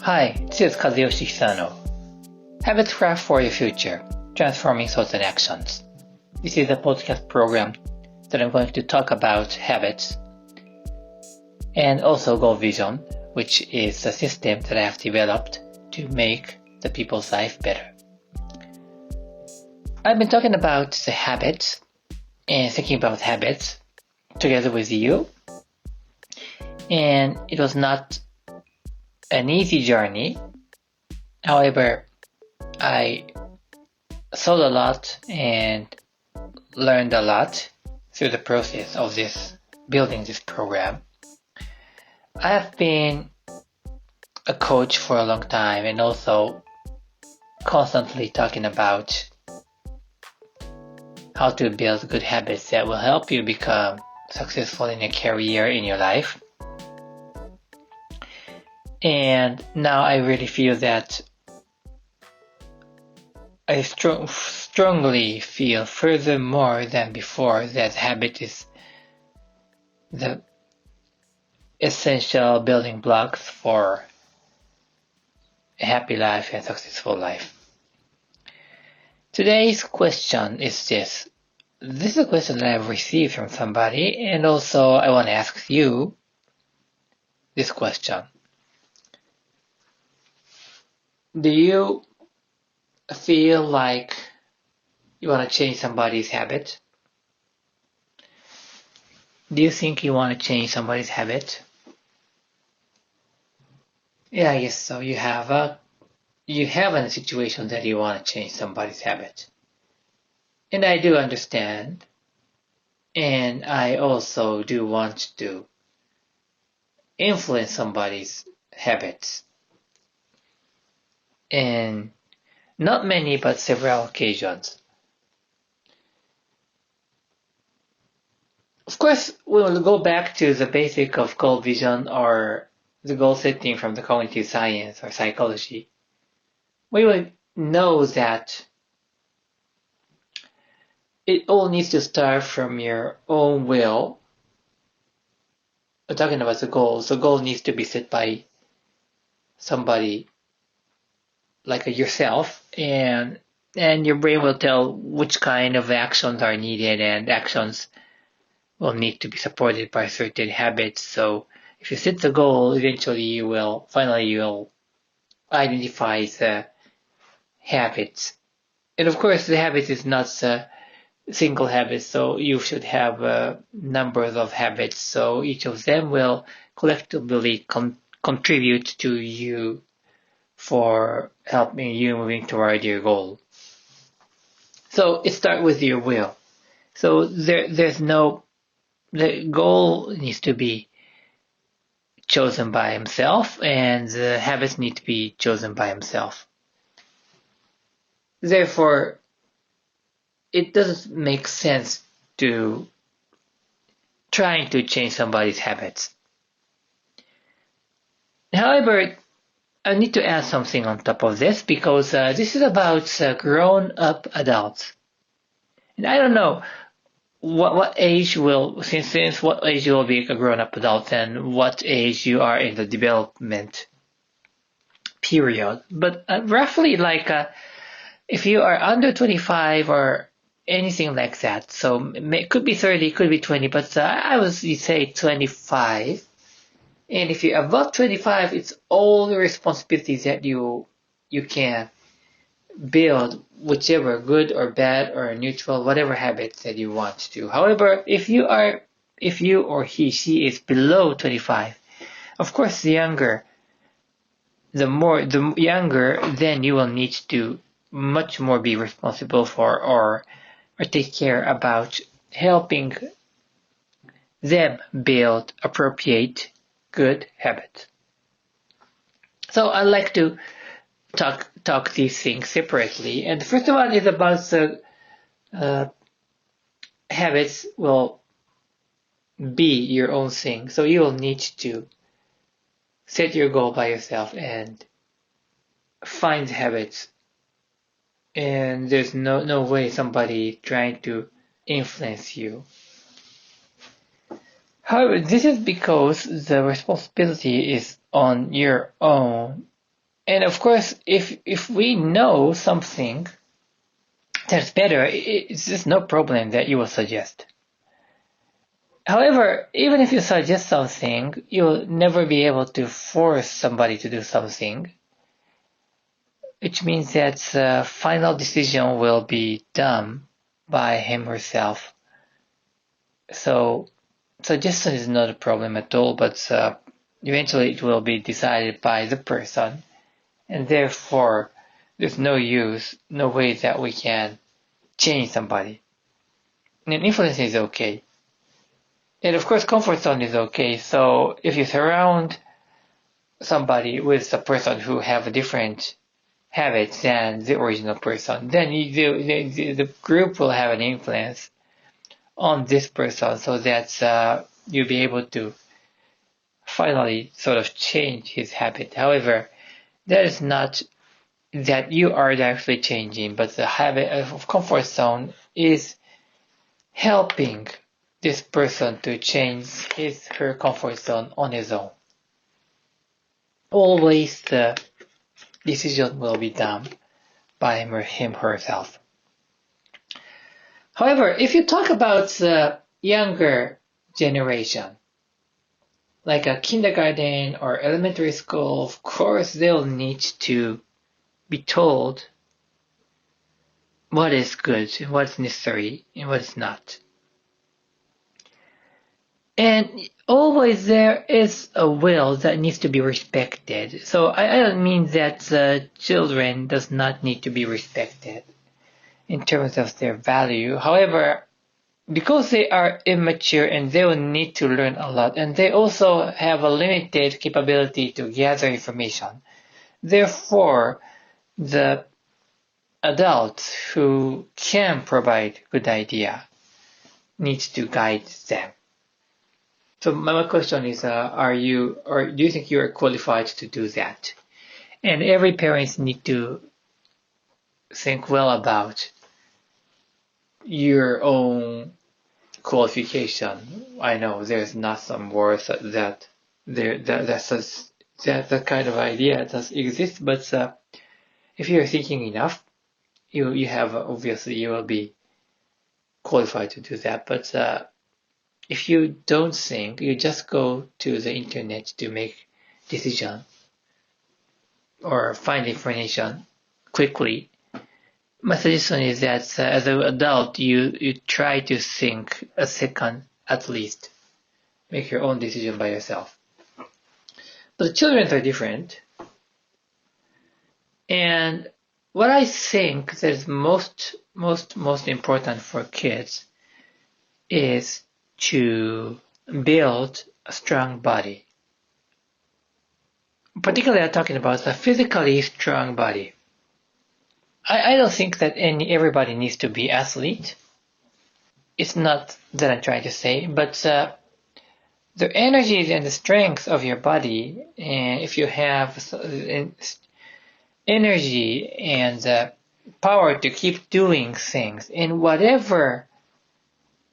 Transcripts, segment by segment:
Hi, this is Kazuyoshi Hisano. Habits Craft for Your Future, Transforming Thoughts and Actions. This is a podcast program that I'm going to talk about habits and also goal vision, which is a system that I have developed to make the people's life better. I've been talking about the habits and thinking about habits together with you, and it was not an easy journey. However, I thought a lot and learned a lot through the process of building this program. I have been a coach for a long time and also constantly talking about how to build good habits that will help you become successful in your career, in your life. And now I really feel that I strongly feel furthermore than before that habit is the essential building blocks for a happy life and successful life. Today's question is this. This is a question that I've received from somebody, and also I want to ask you this question. Do you feel like you want to change somebody's habit? Do you think you want to change somebody's habit? Yeah, I guess so. You have a situation that you want to change somebody's habit. And I do understand. And I also do want to influence somebody's habits. And not many, but several occasions. Of course, we'll go back to the basic of goal vision or the goal setting from the cognitive science or psychology. We will know that it all needs to start from your own will. We're talking about the goal. The goal needs to be set by somebody like yourself, and your brain will tell which kind of actions are needed, and actions will need to be supported by certain habits. So if you set the goal, eventually you will identify the habits. And of course, the habit is not a single habit, so you should have numbers of habits. So each of them will collectively contribute to you for helping you moving toward your goal. So it starts with your will. So the goal needs to be chosen by himself, and the habits need to be chosen by himself. Therefore, it doesn't make sense to trying to change somebody's habits. However, I need to add something on top of this, because this is about grown-up adults. And I don't know what age since what age you will be a grown-up adult and what age you are in the development period. But roughly if you are under 25 or anything like that, so it could be 30, it could be 20, but I would say 25. And if you're above 25, it's all the responsibilities that you can build, whichever good or bad or neutral, whatever habits that you want to. However, if you or she is below 25, of course, the younger, then you will need to much more be responsible for or take care about helping them build appropriate good habits. So I like to talk these things separately. And the first one is about the habits will be your own thing. So you will need to set your goal by yourself and find habits. And there's no way somebody trying to influence you. However, this is because the responsibility is on your own And of course, if we know something that's better, it's just no problem that you will suggest. However, even if you suggest something, you'll never be able to force somebody to do something, which means that the final decision will be done by him or herself. So suggestion is not a problem at all, but eventually it will be decided by the person, and therefore there's no way that we can change somebody. And influence is okay. And of course, comfort zone is okay. So if you surround somebody with a person who have a different habits than the original person, then the group will have an influence on this person, so that you'll be able to finally sort of change his habit. However, that is not that you are actually changing, but the habit of comfort zone is helping this person to change her comfort zone on his own. Always the decision will be done by him or herself. However, if you talk about the younger generation, like a kindergarten or elementary school, of course they'll need to be told what is good, what's necessary, and what is not. And always there is a will that needs to be respected. So I don't mean that the children does not need to be respected in terms of their value. However, because they are immature and they will need to learn a lot, and they also have a limited capability to gather information, therefore the adults who can provide good idea needs to guide them. So my question is, do you think you are qualified to do that? And every parent need to think well about your own qualification. I know there's not some words that kind of idea does exist, but if you're thinking enough, you have obviously you will be qualified to do that. But if you don't think, you just go to the internet to make decision or find information quickly. My suggestion is that as an adult, you try to think a second at least. Make your own decision by yourself. But the children are different. And what I think that is most important for kids is to build a strong body. Particularly I'm talking about a physically strong body. I don't think that everybody needs to be athlete. It's not that I'm trying to say, but the energies and the strength of your body, and if you have energy and power to keep doing things in whatever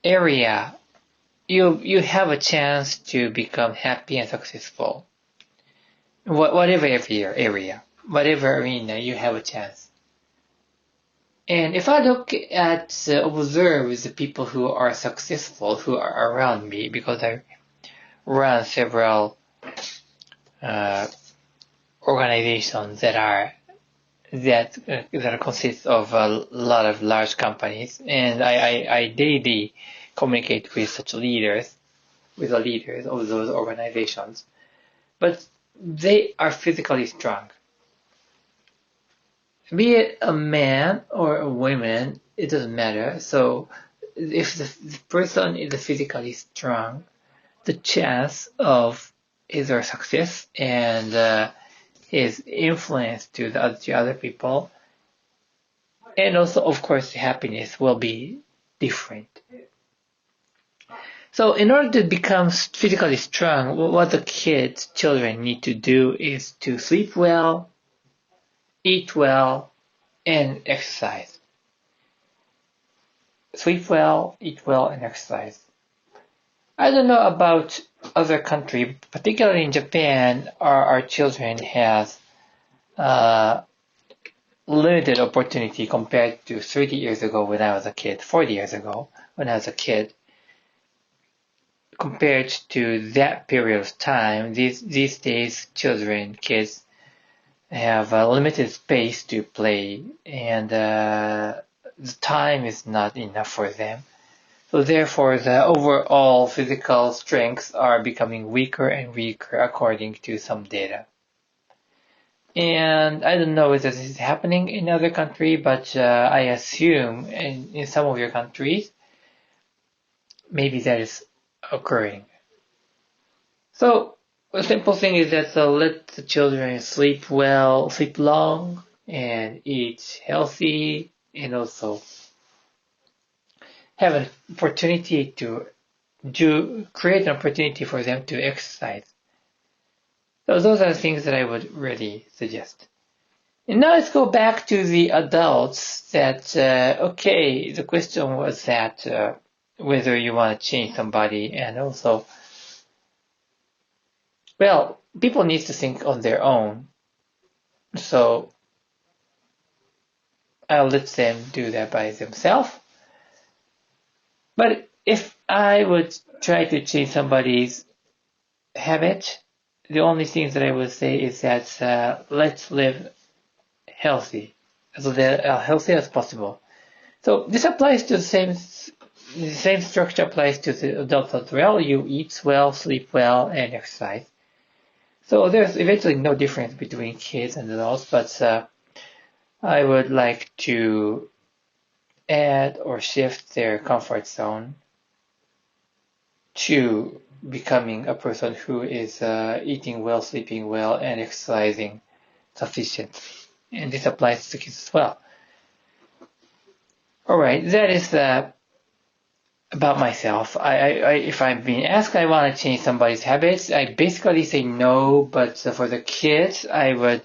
area, you have a chance to become happy and successful. Whatever area, whatever arena, you have a chance. And if I look at, observe the people who are successful, who are around me, because I run several organizations that consist of a lot of large companies, and I daily communicate with such leaders, with the leaders of those organizations. But they are physically strong. Be it a man or a woman, it doesn't matter. So if the person is physically strong, the chance of his or success and his influence to the other people, and also of course happiness, will be different. So in order to become physically strong, what the children need to do is to sleep well, eat well, and exercise. Sleep well, eat well, and exercise. I don't know about other countries, particularly in Japan, our children have limited opportunity compared to 30 years ago when I was a kid, 40 years ago when I was a kid. Compared to that period of time, these days, kids have a limited space to play, and the time is not enough for them. So therefore, the overall physical strengths are becoming weaker and weaker according to some data. And I don't know if this is happening in other countries, but I assume in some of your countries, maybe that is occurring. So the simple thing is that let the children sleep well, sleep long, and eat healthy, and also have an opportunity to create an opportunity for them to exercise. So those are the things that I would really suggest. And now let's go back to the adults that, the question was that whether you want to change somebody, and also, well, people need to think on their own. So I'll let them do that by themselves. But if I would try to change somebody's habit, the only things that I would say is that let's live healthy, as healthy as possible. So this applies to the same structure applies to the adults as well. You eat well, sleep well, and exercise. So there's eventually no difference between kids and adults, but I would like to add or shift their comfort zone to becoming a person who is eating well, sleeping well, and exercising sufficiently. And this applies to kids as well. Alright, that is about myself. If I'm being asked I want to change somebody's habits, I basically say no, but for the kids, I would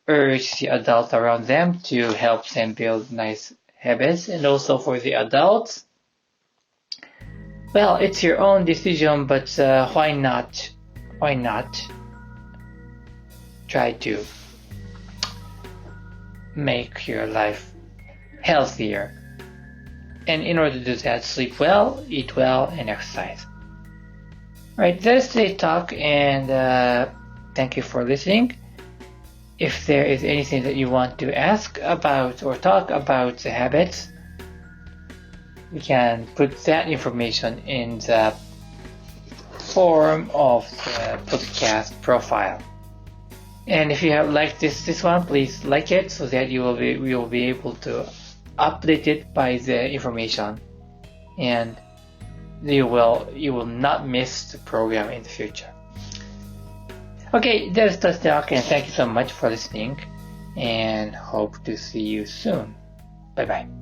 urge the adults around them to help them build nice habits. And also for the adults, well, it's your own decision, but why not try to make your life healthier? And in order to do that, sleep well, eat well, and exercise. Alright, that is today's talk, and thank you for listening. If there is anything that you want to ask about or talk about the habits, we can put that information in the form of the podcast profile. And if you have liked this one, please like it so that we will be able to update it by the information, and you will not miss the program in the future. Okay, that is the talk, and thank you so much for listening, and hope to see you soon. Bye bye.